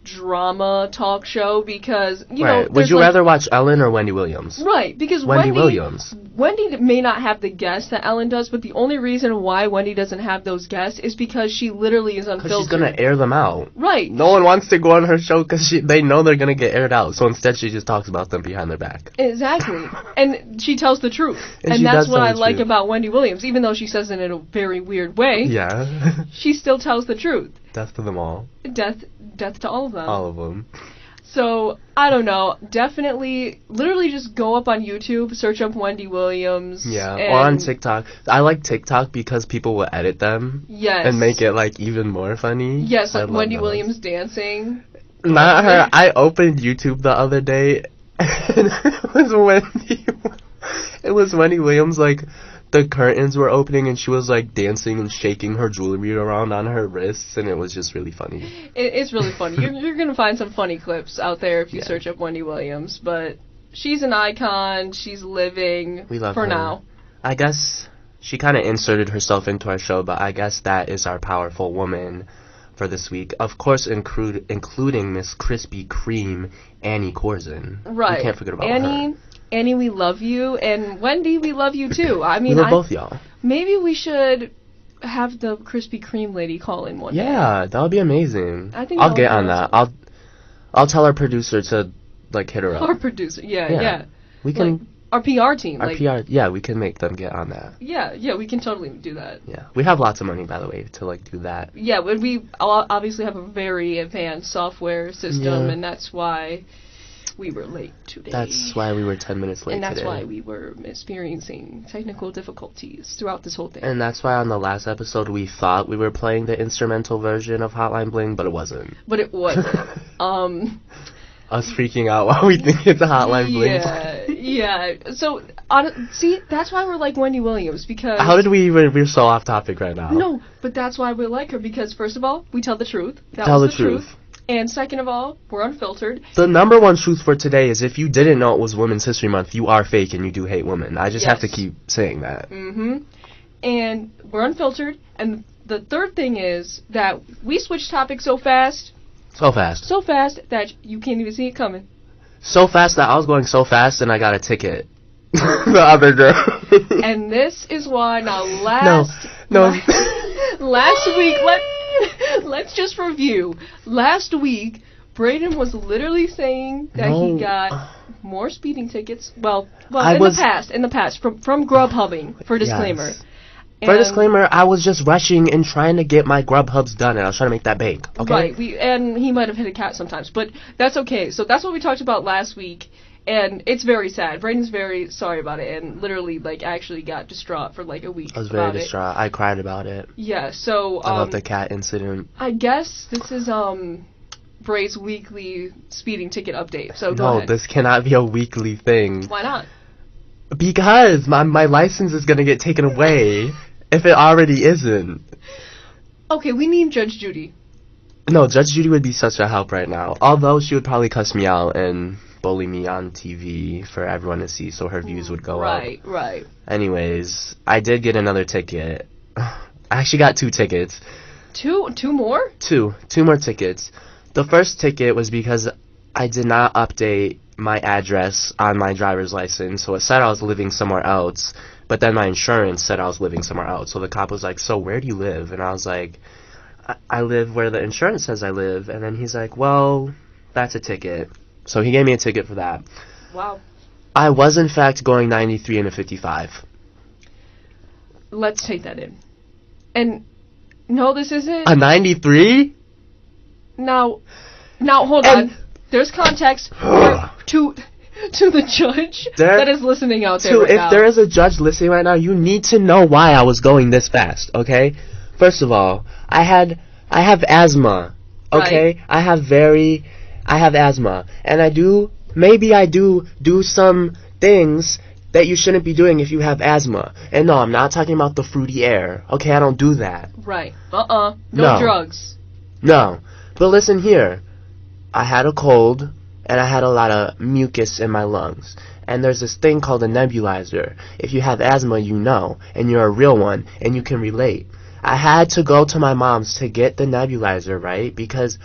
drama talk show, because, you know... Would you rather watch Ellen or Wendy Williams? Right, because Wendy Williams. Wendy may not have the guests that Ellen does, but the only reason why Wendy doesn't have those guests is because she literally is unfiltered. Because she's going to air them out. Right. No one wants to go on her show because they know they're going to get aired out, so instead she just talks about them behind their back. Exactly. And she tells the truth. And that's what I like about Wendy Williams, even though she says it in a very weird way. Yeah. She still tells the truth. Death to them all. Death to all of them. All of them. So, I don't know. Definitely, literally just go up on YouTube, search up Wendy Williams. Yeah, or on TikTok. I like TikTok because people will edit them. Yes. And make it, even more funny. Yes, like Wendy Williams dancing. Not her. I opened YouTube the other day, and it was Wendy Williams, the curtains were opening and she was dancing and shaking her jewelry around on her wrists, and it was just really funny. It's really funny. You're gonna find some funny clips out there if you search up Wendy Williams, but she's an icon. She's living. We love her her now. I guess she kind of inserted herself into our show, but I guess that is our powerful woman for this week. Of course, including Miss Krispy Kreme, Annie Corzin. Right. We can't forget about her. Annie, we love you, and Wendy, we love you too. I mean, we love both y'all. Maybe we should have the Krispy Kreme lady call in one day. Yeah, that would be amazing. I think I'll get on that. I'll tell our producer to hit her up. Our producer, yeah. We can. Our PR team. Our PR, yeah, we can make them get on that. Yeah, we can totally do that. Yeah, we have lots of money, by the way, to do that. Yeah, we obviously have a very advanced software system, and that's why we were late today. That's why we were 10 minutes late today. And that's today. why we were experiencing technical difficulties throughout this whole thing. And that's why on the last episode we thought we were playing the instrumental version of Hotline Bling, but it wasn't. Us freaking out while we think it's a Hotline Bling. Yeah. So, see, that's why we're like Wendy Williams, because... How did we're so off topic right now. No, but that's why we like her, because first of all, we tell the truth. Tell the truth. And second of all, we're unfiltered. The number one truth for today is if you didn't know it was Women's History Month, you are fake and you do hate women. I just have to keep saying that. And we're unfiltered. And the third thing is that we switch topics so fast. So fast. So fast that you can't even see it coming. So fast that I was going so fast and I got a ticket. The other girl. And this is why last week, let's just review. Last week, Brayden was literally saying that he got more speeding tickets. Well, in the past, from Grubhubbing, for disclaimer. Yes. For disclaimer, I was just rushing and trying to get my Grubhubs done, and I was trying to make that bank. Okay. Right. And he might have hit a cat sometimes, but that's okay. So that's what we talked about last week. And it's very sad. Brayden's very sorry about it, and literally, actually got distraught for, a week. I was very distraught. I cried about it. Yeah, so, I love the cat incident. I guess this is, Bray's weekly speeding ticket update, so go ahead. No, this cannot be a weekly thing. Why not? Because my license is gonna get taken away, if it already isn't. Okay, we need Judge Judy. No, Judge Judy would be such a help right now. Although she would probably cuss me out and bully me on TV for everyone to see so her views would go up. Right. Anyways, I did get another ticket. I actually got 2 tickets. Two more? Two more tickets. The first ticket was because I did not update my address on my driver's license, so it said I was living somewhere else, but then my insurance said I was living somewhere else. So the cop was like, so where do you live? And I was like, I live where the insurance says I live. And then he's like, well, that's a ticket. So he gave me a ticket for that. Wow. I was, in fact, going 93 and a 55. Let's take that in. And, no, this isn't... A 93? Now, hold on. There's context to the judge that is listening out there right now. If there is a judge listening right now, you need to know why I was going this fast, okay? First of all, I have asthma, okay? Right. I have asthma, and I do some things that you shouldn't be doing if you have asthma. And no, I'm not talking about the fruity air, okay? I don't do that. Right. No drugs. No. But listen here. I had a cold, and I had a lot of mucus in my lungs. And there's this thing called a nebulizer. If you have asthma, you know, and you're a real one, and you can relate. I had to go to my mom's to get the nebulizer, right? Because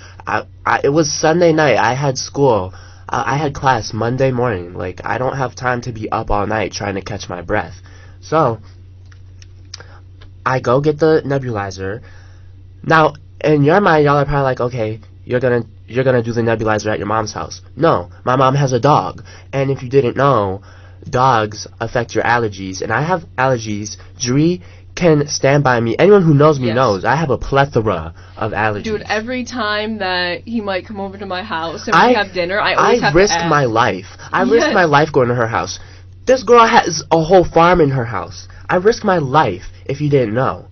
it was Sunday night. I had school. I had class Monday morning. Like, I don't have time to be up all night trying to catch my breath. So, I go get the nebulizer. Now, in your mind, y'all are probably like, okay, you're gonna do the nebulizer at your mom's house. No, my mom has a dog. And if you didn't know, dogs affect your allergies. And I have allergies. Dree can stand by me. Anyone who knows me knows I have a plethora of allergies. Dude, every time that he might come over to my house and we have dinner, I always have to ask. I risk my life. I risk my life going to her house. This girl has a whole farm in her house. I risk my life if you didn't know.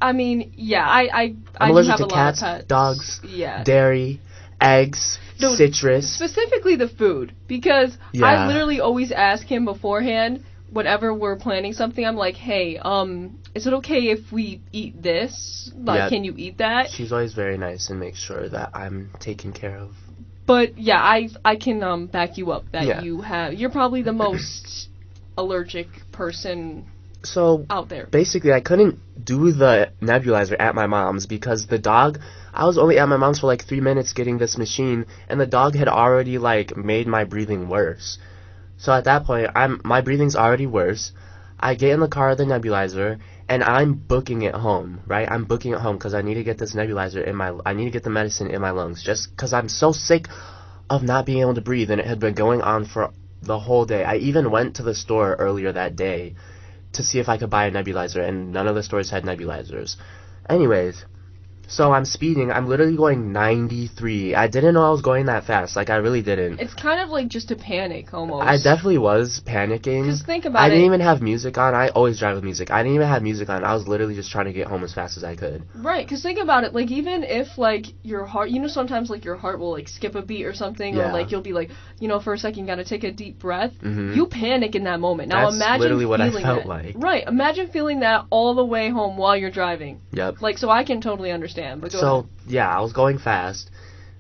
I mean, yeah, I'm allergic to cats, dogs, dairy, eggs, citrus. Specifically the food, because I literally always ask him beforehand, whenever we're planning something, I'm like, hey, is it okay if we eat this? Like, can you eat that? She's always very nice and makes sure that I'm taken care of. But, yeah, I can back you up that you're probably the most allergic person out there. Basically, I couldn't do the nebulizer at my mom's because the dog, I was only at my mom's for like 3 minutes getting this machine, and the dog had already like made my breathing worse. So at that point, my breathing's already worse. I get in the car with the nebulizer, and I'm booking it home, right? I'm booking it home because I need to get this nebulizer I need to get the medicine in my lungs, just because I'm so sick of not being able to breathe, and it had been going on for the whole day. I even went to the store earlier that day to see if I could buy a nebulizer, and none of the stores had nebulizers. Anyways, so I'm speeding. I'm literally going 93. I didn't know I was going that fast. Like, I really didn't. It's kind of like just a panic, almost. I definitely was panicking. Because think about I didn't even have music on. I always drive with music. I didn't even have music on. I was literally just trying to get home as fast as I could. Right, because think about it. Like, even if, like, your heart... You know, sometimes, like, your heart will, like, skip a beat or something. Or, like, you'll be, like, you know, for a second, you gotta take a deep breath. Mm-hmm. You panic in that moment. Now, That's literally what I felt that. like. Right, imagine feeling that all the way home while you're driving. Yep. Like, so I can totally understand. But go ahead. Yeah, I was going fast,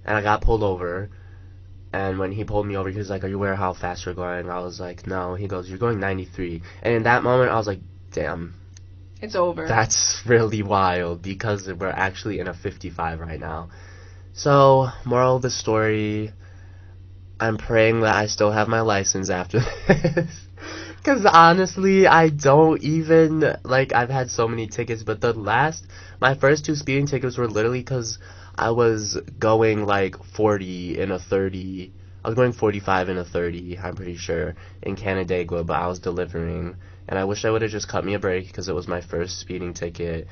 and I got pulled over, and when he pulled me over, he was like, are you aware how fast you're going? I was like, no. He goes, you're going 93. And in that moment, I was like, damn. It's over. That's really wild, because we're actually in a 55 right now. So, moral of the story, I'm praying that I still have my license after this. Because honestly, I don't even, like, I've had so many tickets, but my first 2 speeding tickets were literally because I was going, like, 40 in a 30. I was going 45 in a 30, I'm pretty sure, in Canandaigua, but I was delivering. And I wish I would have just cut me a break because it was my first speeding ticket,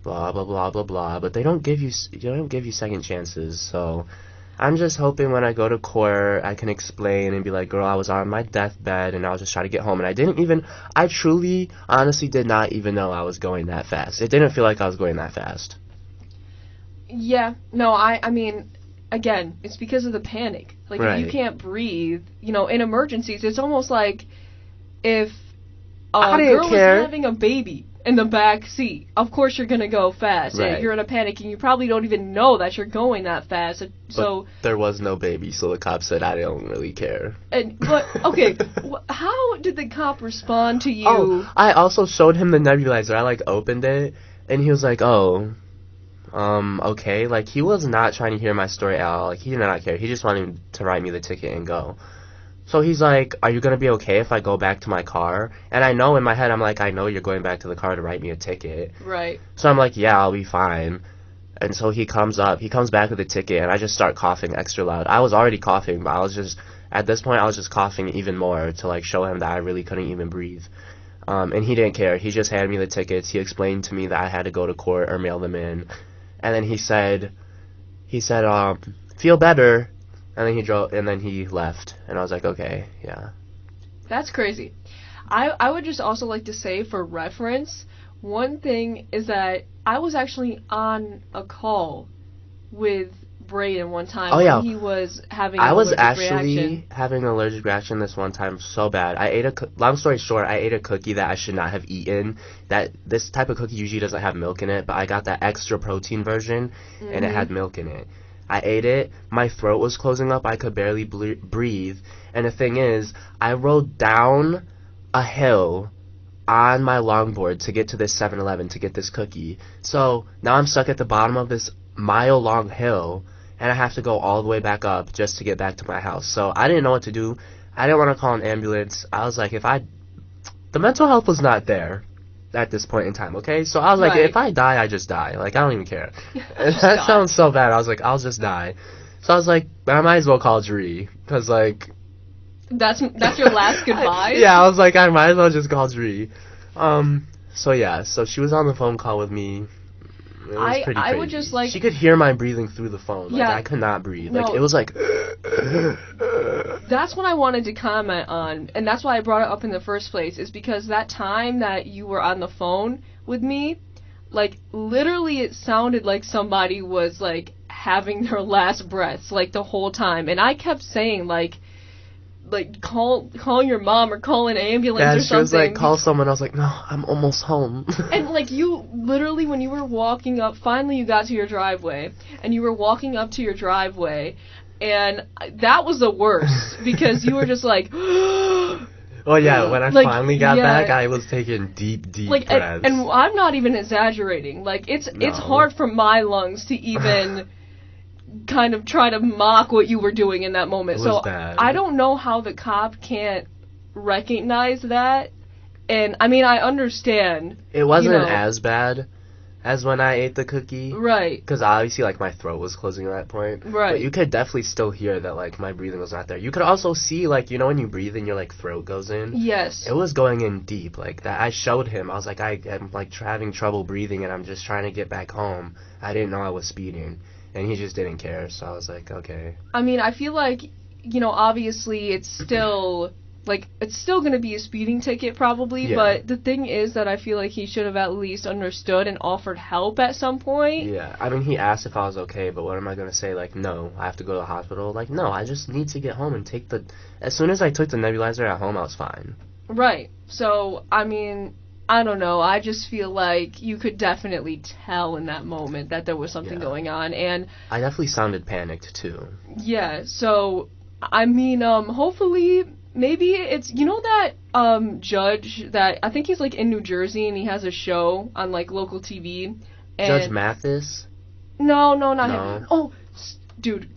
blah, blah, blah, blah, blah. But they don't give you second chances, so... I'm just hoping when I go to court, I can explain and be like, girl, I was on my deathbed and I was just trying to get home. And I truly, honestly did not even know I was going that fast. It didn't feel like I was going that fast. Yeah, no, I mean, again, it's because of the panic. Like, if you can't breathe, you know, in emergencies, it's almost like if a girl was having a baby in the back seat. Of course you're gonna go fast. Right. You're in a panic and you probably don't even know that you're going that fast. So But there was no baby, so the cop said, I don't really care. but okay, how did the cop respond to you? Oh, I also showed him the nebulizer. I, like, opened it, and he was like, oh, okay. Like, he was not trying to hear my story at all. Like, he did not care. He just wanted to write me the ticket and go. So he's like, are you going to be okay if I go back to my car? And I know in my head, I'm like, I know you're going back to the car to write me a ticket. Right. So I'm like, yeah, I'll be fine. And so he comes back with the ticket, and I just start coughing extra loud. I was already coughing, but at this point, I was just coughing even more to, like, show him that I really couldn't even breathe. And he didn't care. He just handed me the tickets. He explained to me that I had to go to court or mail them in. And then he said, feel better. And then he left, and I was like, okay, yeah. That's crazy. I would just also like to say, for reference, one thing is that I was actually on a call with Brayden one time when he was having an allergic reaction. Having an allergic reaction this one time so bad. Long story short, I ate a cookie that I should not have eaten. This type of cookie usually doesn't have milk in it, but I got that extra protein version, and it had milk in it. I ate it, my throat was closing up, I could barely breathe, and the thing is, I rode down a hill on my longboard to get to this 7-Eleven to get this cookie. So, now I'm stuck at the bottom of this mile-long hill, and I have to go all the way back up just to get back to my house. So, I didn't know what to do. I didn't want to call an ambulance. I was like, the mental health was not there at this point in time, okay? So I was like, if I die, I just die. Like, I don't even care. That sounds so bad. I was like, I'll just die. So I was like, I might as well call Dree, because, like... That's your last goodbye? Yeah, I was like, I might as well just call Dree. So she was on the phone call with me. It was pretty crazy. I would just like... She could hear my breathing through the phone. Like, I could not breathe. No. Like, it was like... That's what I wanted to comment on, and that's why I brought it up in the first place, is because that time that you were on the phone with me, like, literally it sounded like somebody was, like, having their last breaths, like, the whole time, and I kept saying, like, call your mom or call an ambulance or something. Yeah, she was like, call someone. I was like, no, I'm almost home. And, like, you, literally, when you were walking up, finally you got to your driveway, and you were walking up to your driveway, and that was the worst, because you were just like... Well, yeah, when I finally got back, I was taking deep breaths. And I'm not even exaggerating. Like, it's hard for my lungs to even... kind of try to mock what you were doing in that moment. So bad. I don't know how the cop can't recognize that. And I mean, I understand. It wasn't as bad as when I ate the cookie. Right. Because obviously, like, my throat was closing at that point. Right. But you could definitely still hear that, like, my breathing was not there. You could also see, like, you know when you breathe and your, like, throat goes in? Yes. It was going in deep. Like, that. I showed him. I was like, I am, like, having trouble breathing and I'm just trying to get back home. I didn't know I was speeding. And he just didn't care, so I was like, okay. I mean, I feel like, obviously it's still, it's still going to be a speeding ticket probably, but the thing is that I feel like he should have at least understood and offered help at some point. Yeah, I mean, he asked if I was okay, but what am I going to say? Like, no, I have to go to the hospital? Like, no, I just need to get home and take as soon as I took the nebulizer at home, I was fine. Right. So, I mean... I don't know, I just feel like you could definitely tell in that moment that there was something going on, and... I definitely sounded panicked, too. Yeah, so, I mean, hopefully, maybe it's... You know that, judge that... I think he's, like, in New Jersey, and he has a show on, like, local TV, and... Judge Mathis? No, not him. Oh, dude,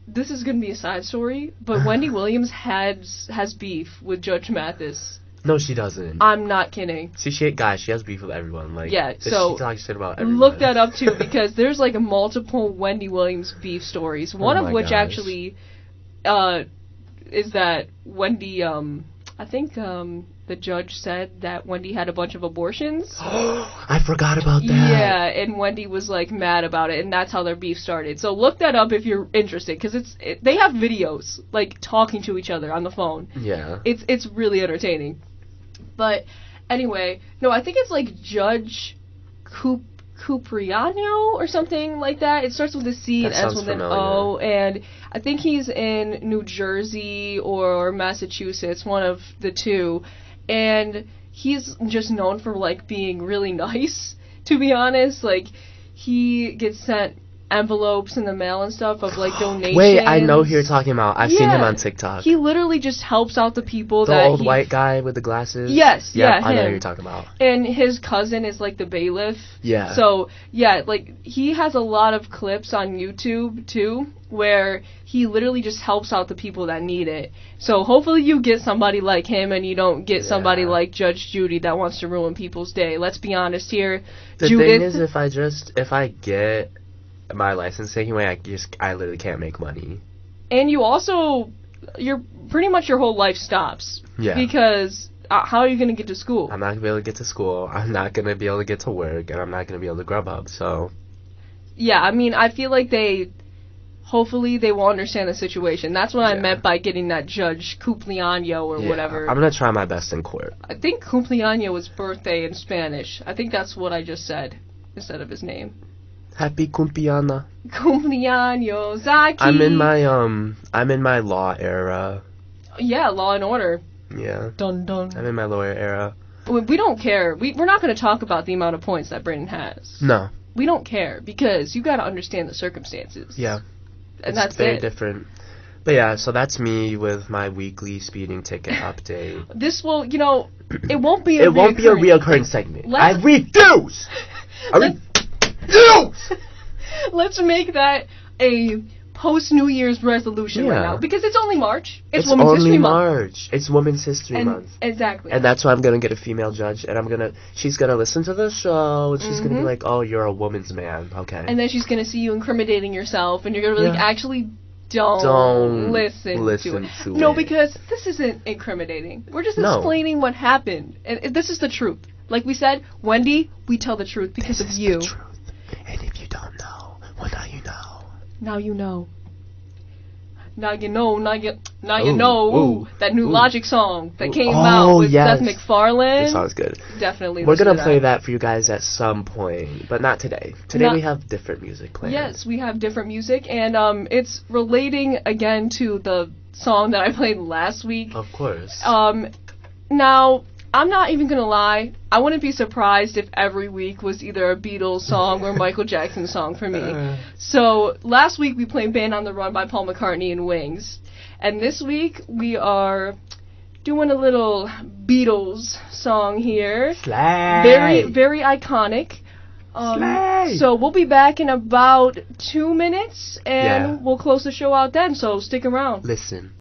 this is gonna be a side story, but Wendy Williams has beef with Judge Mathis. No, she doesn't. I'm not kidding. See, she has beef with everyone. Like, yeah, so she talks shit about everyone. Look that up too, because there's like multiple Wendy Williams beef stories. One of which actually, is that Wendy. I think the judge said that Wendy had a bunch of abortions. I forgot about that. Yeah, and Wendy was like mad about it, and that's how their beef started. So look that up if you're interested, because they have videos like talking to each other on the phone. Yeah, it's really entertaining. But anyway, no, I think it's like Judge Cupriano or something like that. It starts with a C and ends with an O, and I think he's in New Jersey or Massachusetts, one of the two. And he's just known for like being really nice, to be honest. Like, he gets sent envelopes in the mail and stuff of like donations. Wait, I know who you're talking about. I've seen him Yeah. on TikTok. He literally just helps out the people The that old white guy with the glasses? Yes, yeah, I know who him. you're talking about. And his cousin is like the bailiff. Yeah. So, yeah, like, he has a lot of clips on YouTube, too, where he literally just helps out the people that need it. So, hopefully you get somebody like him and you don't get somebody Yeah. like Judge Judy that wants to ruin people's day. Let's be honest here. The Judith, thing is, if I get my license taken away, I literally can't make money. and you also, pretty much your whole life stops. Yeah. Because how are you going to get to school? I'm not gonna be able to get to school. I'm not gonna be able to get to work, and I'm not gonna be able to grub up. So Yeah, I mean, I feel like hopefully they will understand the situation. That's what I Yeah. meant by getting that Judge Cumpleaños or yeah, whatever. I'm gonna try my best in court. I think Cumpleaños was birthday in Spanish. I think that's what I just said instead of his name. Happy cumpiana. Cumpleaños, Zaki. I'm in my law era. Yeah, Law and Order. Yeah, Dun dun. I'm in my lawyer era. We don't care. We're not going to talk about the amount of points that Brandon has. No, We don't care because you got to understand the circumstances. yeah, And it's that's very it. different. But yeah, so that's me with my weekly speeding ticket update. This will, it won't be a It won't be a reoccurring- reoccurring segment. Let's- I refuse. I refuse. Let's make that a post-New Year's resolution right Yeah. now. Because it's only March. It's It's Women's only History Month. March. It's Women's History And, Month. exactly. And that's why I'm gonna get a female judge, and she's gonna listen to the show, and she's gonna be like, "Oh, you're a woman's man, okay." And then she's going to see you incriminating yourself, and you're going to be like, Yeah. actually, don't listen to it. to No, it. because this isn't incriminating. We're just No. explaining what happened. And this is the truth. Like we said, Wendy, we tell the truth because This of is you. the truth. And if you don't know, well, now you know. Now you know. Now you know, now you Ooh, know. ooh, That new ooh. Logic song that came Oh, out with yes. Seth MacFarlane. This sounds good. Definitely We're listen gonna to play that for you guys at some point, but not today. Today Not- we have different music playing. Yes, we have different music, and it's relating again to the song that I played last week. Of course. Now, I'm not even gonna lie, I wouldn't be surprised if every week was either a Beatles song or a Michael Jackson song for me. So, last week we played Band on the Run by Paul McCartney and Wings. And this week we are doing a little Beatles song here. Slay. Very, very iconic. Slay. So we'll be back in about 2 minutes, and Yeah. we'll close the show out then, so stick around. Listen.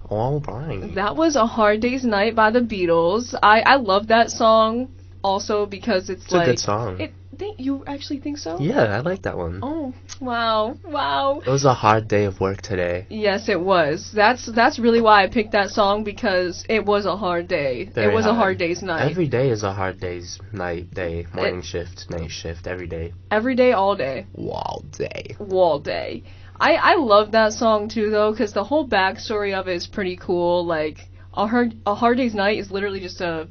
All right. That was A Hard Day's Night by the Beatles. I love that song also because it's It's like... a good song. You actually think so? Yeah, I like that one. Oh, wow, wow. It was a hard day of work today. Yes, it was. That's really why I picked that song, because it was a hard day. Very it was a hard. hard day's night. Every day is a hard day's night, day, morning shift, night shift, every day. Every day, all day. Wow, day. Wall day. I love that song too, though, because the whole backstory of it is pretty cool. Like, a hard day's night is literally just a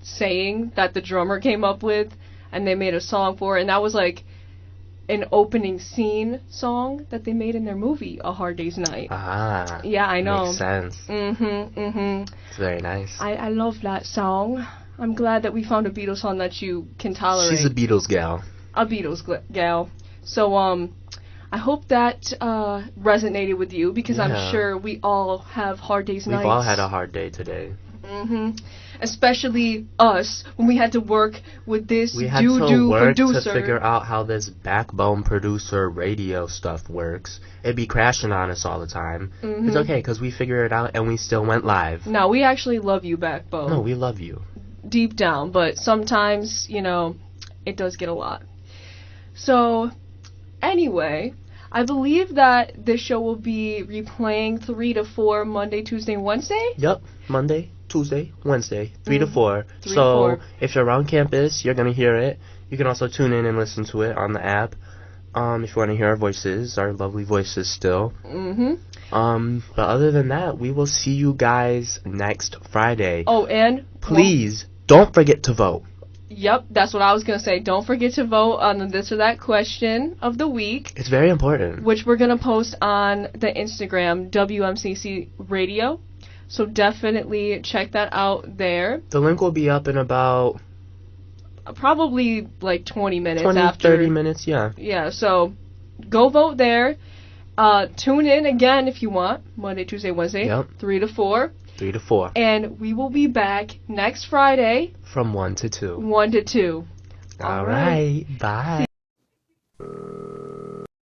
saying that the drummer came up with, and they made a song for it, and that was like an opening scene song that they made in their movie, A Hard Day's Night. Ah. Yeah, I know. Makes sense. It's very nice. I love that song. I'm glad that we found a Beatles song that you can tolerate. She's a Beatles gal. A Beatles gal. So, I hope that resonated with you, because Yeah. I'm sure we all have hard days, We've nights. all had a hard day today. Especially us, when we had to work with this We had to doo-doo work producer. to figure out how this backbone producer radio stuff works. It'd be crashing on us all the time. It's okay, because we figured it out and we still went live. No, we actually love you, Backbone. No, we love you. Deep down, but sometimes, it does get a lot. So, anyway, I believe that this show will be replaying 3 to 4 Monday, Tuesday, and Wednesday. Yep, Monday, Tuesday, Wednesday, 3 to 4. 3 to So 4. if you're around campus, you're going to hear it. You can also tune in and listen to it on the app. If you want to hear our voices, our lovely voices still. But other than that, we will see you guys next Friday. Oh, and... Please don't forget to vote. Yep, that's what I was going to say. Don't forget to vote on the this or that question of the week, It's very important. which we're going to post on the Instagram, WMCC Radio. So definitely check that out there. The link will be up in about Probably like 20 minutes 20, after. 30 minutes, yeah. Yeah, so go vote there. Tune in again if you want. Monday, Tuesday, Wednesday, Yep. 3 to 4. 3 to 4. And we will be back next Friday, From 1 to 2. 1 to 2. All right. Bye.